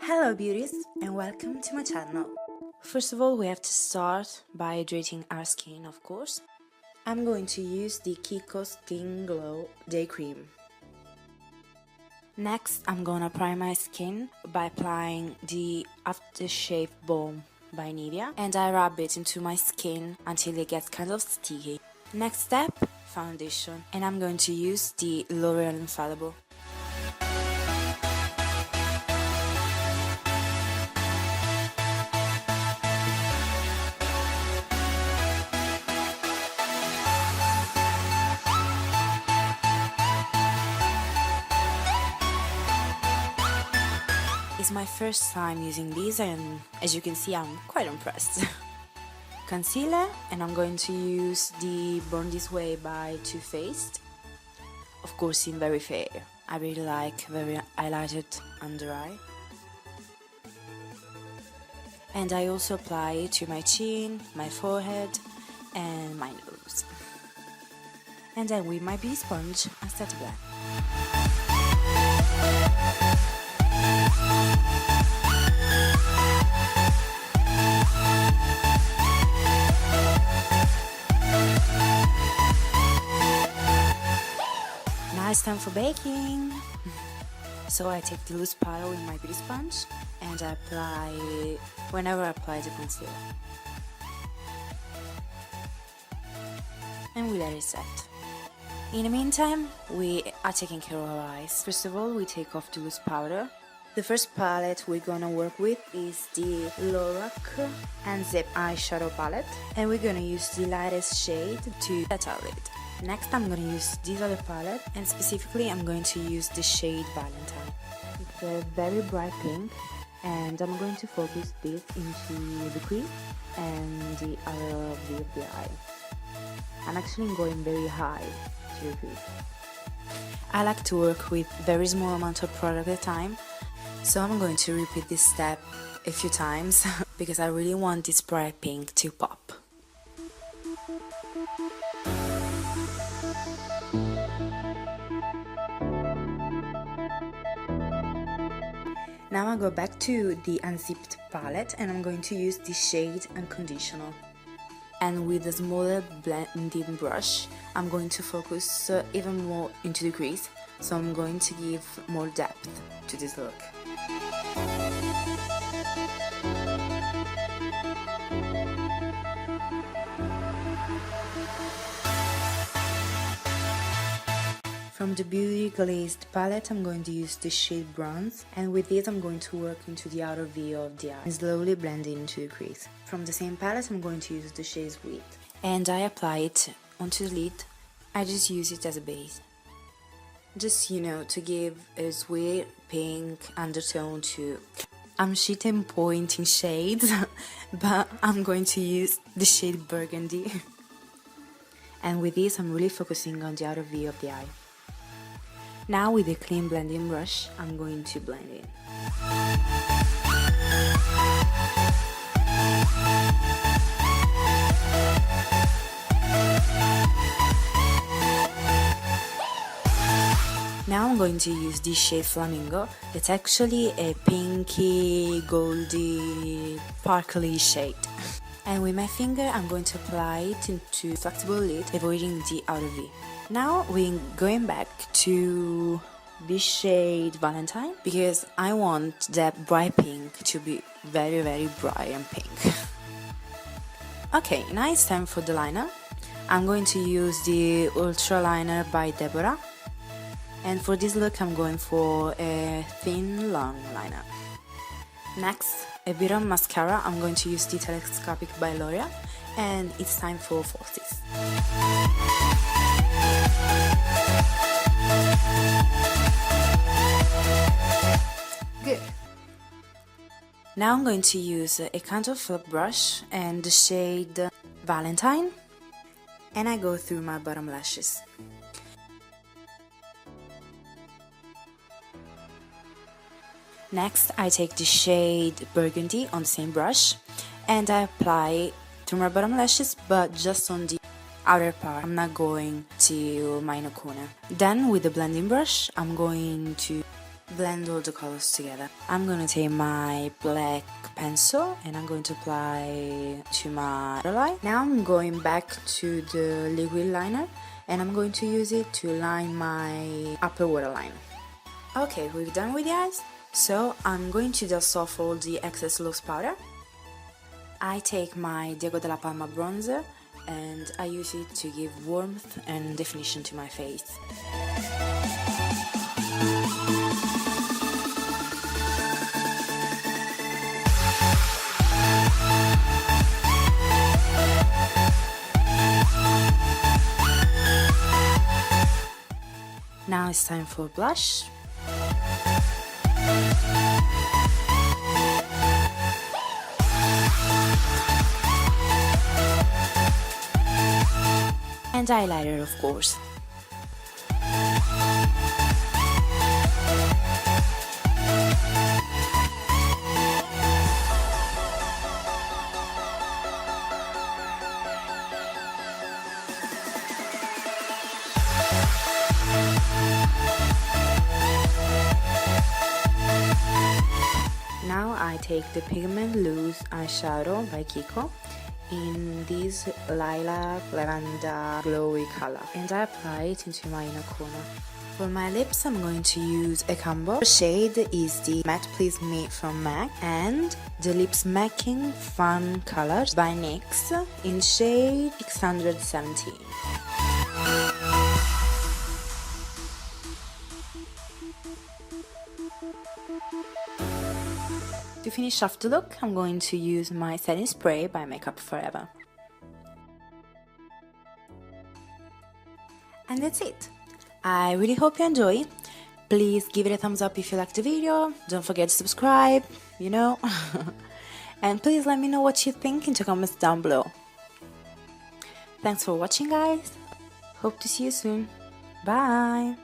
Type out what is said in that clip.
Hello beauties and welcome to my channel. First of all, we have to start by hydrating our skin, of course. I'm going to use the Kiko Skin Glow Day Cream. Next, I'm gonna prime my skin by applying the Aftershave Balm by Nivea, and I rub it into my skin until it gets kind of sticky. Next step, foundation, and I'm going to use the L'Oreal Infallible. It's my first time using these and as you can see I'm quite impressed. Concealer, and I'm going to use the Born This Way by Too Faced. Of course in Very Fair. I really like very highlighted under eye. And I also apply it to my chin, my forehead and my nose. And then with my beauty sponge I start to blend. Now it's time for baking. So I take the loose powder with my beauty sponge and I apply it whenever I apply the concealer. And we let it set. In the meantime, we are taking care of our eyes. First of all, we take off the loose powder. The first palette we're gonna work with is the Lorac and Zip eyeshadow palette, and we're gonna use the lightest shade to set our lid. Next I'm gonna use this other palette, and specifically I'm going to use the shade Valentine. It's a very bright pink, and I'm going to focus this into the crease and the outer V of the eye. I'm actually going very high to the crease. I like to work with very small amount of product at a time, so I'm going to repeat this step a few times because I really want this bright pink to pop. Now I go back to the unzipped palette and I'm going to use the shade Unconditional. And with a smaller blending brush, I'm going to focus even more into the crease, so I'm going to give more depth to this look. From the Beauty Glazed palette, I'm going to use the shade Bronze, and with this I'm going to work into the outer V of the eye and slowly blend it into the crease. From the same palette, I'm going to use the shade Sweet, and I apply it onto the lid. I just use it as a base. Just, to give a sweet pink undertone to... I'm shitting pointing shades, but I'm going to use the shade Burgundy. And with this, I'm really focusing on the outer V of the eye. Now with a clean blending brush, I'm going to blend it. Now I'm going to use this shade Flamingo. It's actually a pinky, goldy, sparkly shade. And with my finger I'm going to apply it into flexible lid, avoiding the outer V. Now we're going back to this shade Valentine because I want that bright pink to be very, very bright and pink. Okay, now it's time for the liner. I'm going to use the Ultra Liner by Deborah. And for this look I'm going for a thin, long liner. Next, a bit of mascara. I'm going to use the Telescopic by L'Oreal, and it's time for Falsies. Good. Now I'm going to use a contour fluff brush and the shade Valentine, and I go through my bottom lashes. Next, I take the shade Burgundy on the same brush and I apply to my bottom lashes, but just on the outer part. I'm not going to my inner corner. Then with the blending brush, I'm going to blend all the colors together. I'm gonna take my black pencil and I'm going to apply to my waterline. Now I'm going back to the liquid liner and I'm going to use it to line my upper waterline. Okay, we're done with the eyes. So I'm going to dust off all the excess loose powder. I take my Diego della Palma bronzer and I use it to give warmth and definition to my face. Now it's time for blush. And highlighter, of course. Now I take the Pigment Loose eyeshadow by Kiko in this lilac lavender glowy color and I apply it into my inner corner. For my lips I'm going to use a combo. The shade is the Matte Please Me from MAC and the Lip Smacking Fun Colors by NYX in shade 617. To finish off the look, I'm going to use my setting spray by Makeup Forever. And that's it. I really hope you enjoy. Please give it a thumbs up if you liked the video. Don't forget to subscribe, you know. And please let me know what you think in the comments down below. Thanks for watching, guys. Hope to see you soon. Bye.